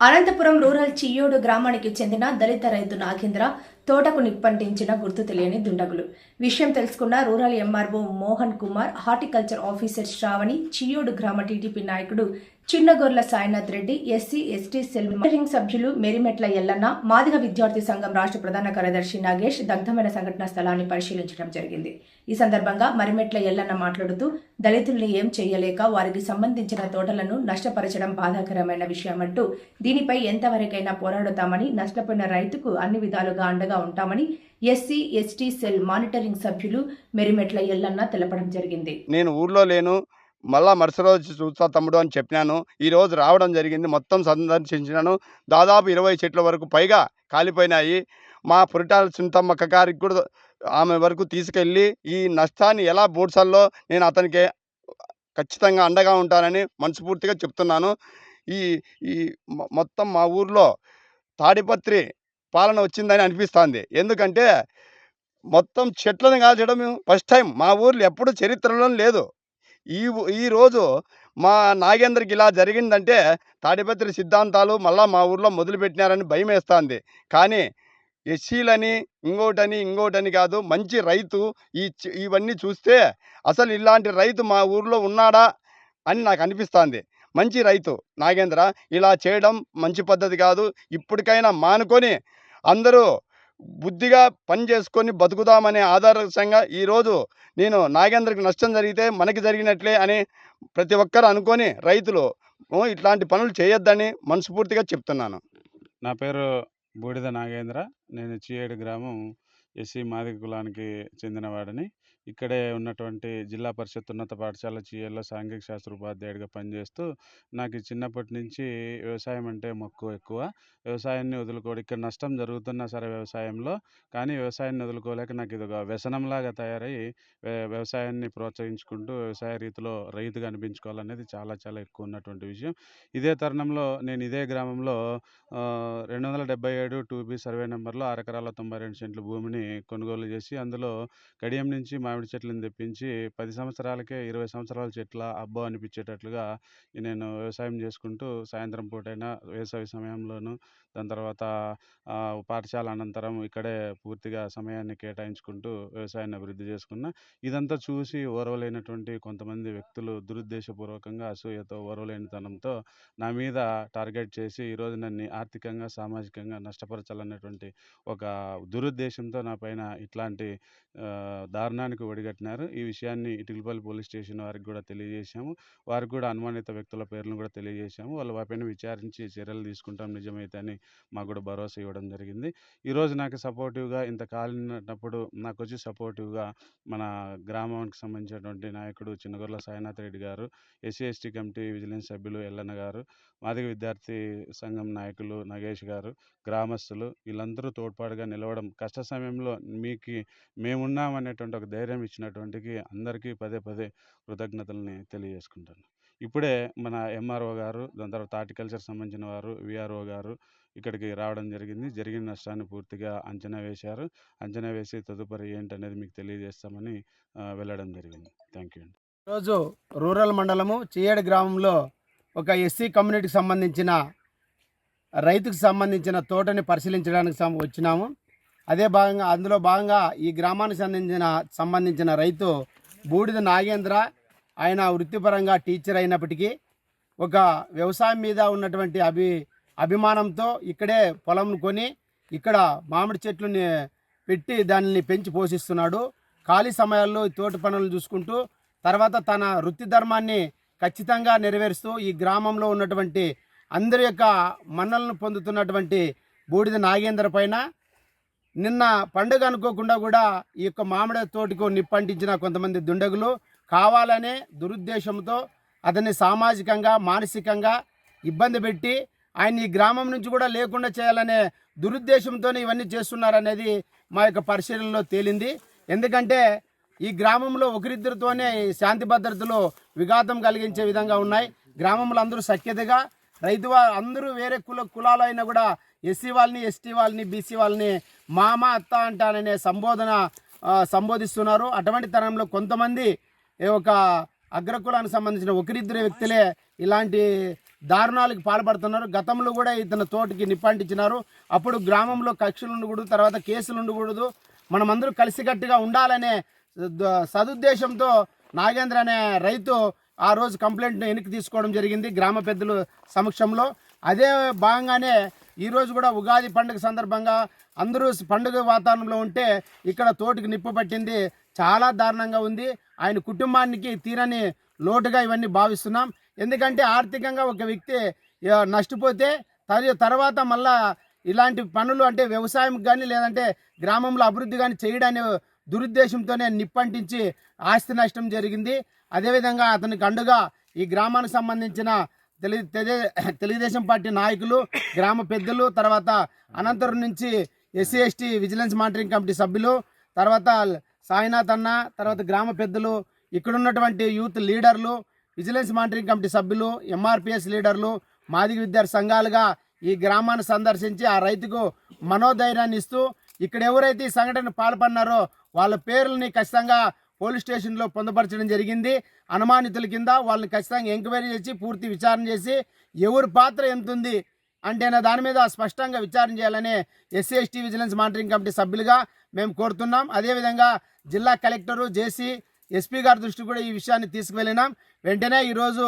Anantapuram rural చియ్యోడు గ్రామానికి చెందిన దళిత రైతు నాగేంద్ర తోటకు నిప్పంటించిన గుర్తు తెలియని దుండగులు. విషయం తెలుసుకున్న rural MRO Mohan Kumar, horticulture officer Sravani, Chiyyodu గ్రామ టీడీపీ నాయకుడు Chinnagorla Sainath Reddy, SC ST cell monitoring సభ్యులు మేరిమెట్ల ఎల్లన్న, మాదిగ విద్యార్థి సంఘం రాష్ట్ర ప్రధాన కార్యదర్శి నాగేష్ దగ్ధమైన సంఘటనా స్థలాన్ని పరిశీలించడం జరిగింది. ఈ సందర్భంగా మరిమెట్ల ఎల్లన్న మాట్లాడుతూ, దళితుల్ని ఏం చేయలేక వారికి సంబంధించిన తోటలను నష్టపరచడం బాధాకరమైన విషయమంటూ దీనిపై ఎంతవరకైనా పోరాడుతామని, నష్టపోయిన రైతుకు అన్ని విధాలుగా అండగా ఉంటామని ఎస్సీ ఎస్టీ సెల్ మానిటరింగ్ సభ్యులు మెరిమెట్ల ఎల్లన్న తెలపడం జరిగింది. నేను ఊర్లో లేను, మళ్ళా మరుసటి రోజు చూస్తా తమ్ముడు అని చెప్పినాను. ఈరోజు రావడం జరిగింది, మొత్తం సందర్శించినాను. దాదాపు 20 చెట్ల వరకు పైగా కాలిపోయినాయి. మా పురిటాల చింతమ్మ గారికి కూడా ఆమె వరకు తీసుకెళ్ళి ఈ నష్టాన్ని ఎలా బోడ్సల్లో నేను అతనికి ఖచ్చితంగా అండగా ఉంటానని మనస్ఫూర్తిగా చెప్తున్నాను. ఈ ఈ మొత్తం మా ఊర్లో తాడిపత్రి పాలన వచ్చిందని అనిపిస్తుంది. ఎందుకంటే మొత్తం చెట్లను కాల్చడం ఫస్ట్ టైం, మా ఊర్లో ఎప్పుడు చరిత్రలో లేదు. ఈరోజు మా నాగేంద్రకి ఇలా జరిగిందంటే తాడిపత్రి సిద్ధాంతాలు మళ్ళా మా ఊర్లో మొదలుపెట్టినారని భయం వేస్తుంది. కానీ ఎస్సీలని ఇంకోటని కాదు, మంచి రైతు. ఇవన్నీ చూస్తే అసలు ఇలాంటి రైతు మా ఊర్లో ఉన్నాడా అని నాకు అనిపిస్తుంది. మంచి రైతు నాగేంద్ర. ఇలా చేయడం మంచి పద్ధతి కాదు. ఇప్పటికైనా మానుకొని అందరూ బుద్ధిగా పని చేసుకొని బతుకుదామనే ఆదర్శంగా ఈరోజు నేను నాగేంద్రకి నష్టం జరిగితే మనకి జరిగినట్లే అని ప్రతి ఒక్కరు అనుకొని రైతులు ఇట్లాంటి పనులు చేయొద్దని మనస్ఫూర్తిగా చెప్తున్నాను. నా పేరు బూడిద నాగేంద్ర. నేను చియ్యేడు గ్రామం ఎస్సీ మాదిగ కులానికి చెందినవాడిని. ఇక్కడే ఉన్నటువంటి జిల్లా పరిషత్ ఉన్నత పాఠశాల చియ్యేడులో సాంఘిక శాస్త్ర ఉపాధ్యాయుడిగా పనిచేస్తూ నాకు చిన్నప్పటి నుంచి వ్యవసాయం అంటే మక్కువ ఎక్కువ. వ్యవసాయాన్ని ఇక్కడ నష్టం జరుగుతున్నా సరే వ్యవసాయంలో, కానీ వ్యవసాయాన్ని వదులుకోలేక నాకు ఇది ఒక వ్యసనంలాగా తయారై వ్యవసాయాన్ని ప్రోత్సహించుకుంటూ వ్యవసాయ రీతిలో రైతుగా అనిపించుకోవాలనేది చాలా చాలా ఎక్కువ ఉన్నటువంటి విషయం. ఇదే తరుణంలో నేను ఇదే గ్రామంలో 277 2B సర్వే నెంబర్లో 6 ఎకరాల 92 సెంట్లు భూమిని కొనుగోలు చేసి అందులో కడియం నుంచి మామిడి చెట్లను తెప్పించి 10 సంవత్సరాలకే 20 సంవత్సరాల చెట్ల అబ్బో అనిపించేటట్లుగా నేను వ్యవసాయం చేసుకుంటూ సాయంత్రం పూటైనా వేసవి సమయంలోనూ, దాని తర్వాత పాఠశాల అనంతరం ఇక్కడే పూర్తిగా సమయాన్ని కేటాయించుకుంటూ వ్యవసాయాన్ని అభివృద్ధి చేసుకున్నా. ఇదంతా చూసి ఓర్వలేనటువంటి కొంతమంది వ్యక్తులు దురుద్దేశపూర్వకంగా, అసూయతో, ఓర్వలేనితనంతో నా మీద టార్గెట్ చేసి ఈరోజు నన్ను ఆర్థికంగా, సామాజికంగా నష్టపరచాలనేటువంటి ఒక దురుద్దేశంతో నా పైన ఇట్లాంటి దారుణానికి ఒడిగట్టినారు. ఈ విషయాన్ని ఇటికలపల్లి పోలీస్ స్టేషన్ వారికి కూడా తెలియజేశాము. వారికి కూడా అనుమానిత వ్యక్తుల పేర్లను కూడా తెలియజేశాము. వాళ్ళు వాటిపైన విచారించి చర్యలు తీసుకుంటాం నిజమైతే అని మాకు కూడా భరోసా ఇవ్వడం జరిగింది. ఈరోజు నాకు సపోర్టివ్గా ఇంత కాలినప్పుడు నాకు వచ్చి సపోర్టివ్గా మన గ్రామానికి సంబంధించినటువంటి నాయకుడు చిన్నగొర్ల సాయినాథ్ రెడ్డి గారు, ఎస్సీ ఎస్టీ కమిటీ విజిలెన్స్ సభ్యులు ఎల్లన్న గారు, మాదిగ విద్యార్థి సంఘం నాయకులు నగేష్ గారు, గ్రామస్తులు వీళ్ళందరూ తోడ్పాటుగా నిలవడం, కష్ట సమయంలో మేమున్నామనేటువంటి ఒక ధైర్యం ఇచ్చినటువంటికి అందరికీ పదే పదే కృతజ్ఞతల్ని తెలియజేసుకుంటాను. ఇప్పుడే మన ఎంఆర్ఓ గారు, దాని తర్వాత హార్టికల్చర్ సంబంధించిన వారు, విఆర్ఓ గారు ఇక్కడికి రావడం జరిగింది. జరిగిన నష్టాన్ని పూర్తిగా అంచనా వేశారు. అంచనా వేసి తదుపరి ఏంటనేది మీకు తెలియజేస్తామని వెళ్ళడం జరిగింది. Thank you. ఈరోజు రూరల్ మండలము చియ్యేడు గ్రామంలో ఒక ఎస్సీ కమ్యూనిటీకి సంబంధించిన రైతుకు సంబంధించిన తోటని పరిశీలించడానికి వచ్చినాము. అందులో భాగంగా ఈ గ్రామానికి సంబంధించిన రైతు బూడిద నాగేంద్ర. ఆయన వృత్తిపరంగా టీచర్ అయినప్పటికీ ఒక వ్యవసాయం మీద ఉన్నటువంటి అభిమానంతో ఇక్కడే పొలం కొని ఇక్కడ మామిడి చెట్లని పెట్టి దానిని పెంచి పోషిస్తున్నాడు. ఖాళీ సమయాల్లో తోట పనులు చూసుకుంటూ తర్వాత తన వృత్తి ధర్మాన్ని ఖచ్చితంగా నెరవేరుస్తూ ఈ గ్రామంలో ఉన్నటువంటి అందరి యొక్క మన్నలను పొందుతున్నటువంటి బూడిద నాగేంద్ర పైన నిన్న పండుగ అనుకోకుండా కూడా ఈ యొక్క మామిడి తోటకు నిప్పంటించిన కొంతమంది దుండగులు కావాలనే దురుద్దేశంతో అతన్ని సామాజికంగా, మానసికంగా ఇబ్బంది పెట్టి ఆయన ఈ గ్రామం నుంచి కూడా లేకుండా చేయాలనే దురుద్దేశంతోనే ఇవన్నీ చేస్తున్నారనేది మా యొక్క పరిశీలనలో తేలింది. ఎందుకంటే ఈ గ్రామంలో ఒకరిద్దరితోనే శాంతి భద్రతలు విఘాతం కలిగించే విధంగా ఉన్నాయి. గ్రామంలో అందరూ సఖ్యతగా అందరూ వేరే కులాలు అయినా కూడా ఎస్సీ వాళ్ళని, ఎస్టీ వాళ్ళని, బీసీ వాళ్ళని మామ, అత్త అంటాననే సంబోధిస్తున్నారు. అటువంటి తరంలో కొంతమంది ఒక అగ్రకులానికి సంబంధించిన ఒకరిద్దరు వ్యక్తులే ఇలాంటి దారుణాలకు పాల్పడుతున్నారు. గతంలో కూడా ఇతని తోటకి నిప్పంటించినారు. అప్పుడు గ్రామంలో కక్షలు ఉండకూడదు, తర్వాత కేసులు ఉండకూడదు, మనమందరూ కలిసికట్టుగా ఉండాలనే సదుద్దేశంతో నాగేంద్ర అనే రైతు ఆ రోజు కంప్లైంట్ను వెనక్కి తీసుకోవడం జరిగింది గ్రామ పెద్దల సమక్షంలో. అదే భాగంగానే ఈరోజు కూడా ఉగాది పండుగ సందర్భంగా అందరూ పండుగ వాతావరణంలో ఉంటే ఇక్కడ తోటికి నిప్పు పట్టింది. చాలా దారుణంగా ఉంది. ఆయన కుటుంబానికి తీరని లోటుగా ఇవన్నీ భావిస్తున్నాం. ఎందుకంటే ఆర్థికంగా ఒక వ్యక్తి నష్టపోతే తర్వాత మళ్ళా ఇలాంటి పనులు అంటే వ్యవసాయం కానీ లేదంటే గ్రామంలో అభివృద్ధి కానీ చేయడాన్ని దురుద్దేశంతోనే నిప్పంటించి ఆస్తి నష్టం జరిగింది. అదేవిధంగా అతనికి అండుగా ఈ గ్రామానికి సంబంధించిన తెలుగుదేశం పార్టీ నాయకులు, గ్రామ పెద్దలు, తర్వాత అనంతరం నుంచి SC ST vigilance monitoring committee సభ్యులు, తర్వాత సాయినాథ్ అన్న, తర్వాత గ్రామ పెద్దలు, ఇక్కడ ఉన్నటువంటి యూత్ లీడర్లు, విజిలెన్స్ మానిటరింగ్ కమిటీ సభ్యులు, ఎంఆర్పిఎస్ లీడర్లు, మాదిగ విద్యార్థి సంఘాలుగా ఈ గ్రామాన్ని సందర్శించి ఆ రైతుకు మనోధైర్యాన్ని ఇస్తూ ఇక్కడ ఎవరైతే ఈ సంఘటన పాల్పడినారో వాళ్ళ పేర్లని ఖచ్చితంగా పోలీస్ స్టేషన్లో పొందుపరచడం జరిగింది. అనుమానితుల కింద వాళ్ళని ఖచ్చితంగా ఎంక్వైరీ చేసి పూర్తి విచారణ చేసి ఎవరి పాత్ర ఎంత ఉంది అంటే దాని మీద స్పష్టంగా విచారణ చేయాలని SC ST vigilance monitoring committee సభ్యులుగా మేము కోరుతున్నాం. అదేవిధంగా జిల్లా కలెక్టరు, జేసీ, ఎస్పీ గారి దృష్టి కూడా ఈ విషయాన్ని తీసుకువెళ్ళినాం. వెంటనే ఈరోజు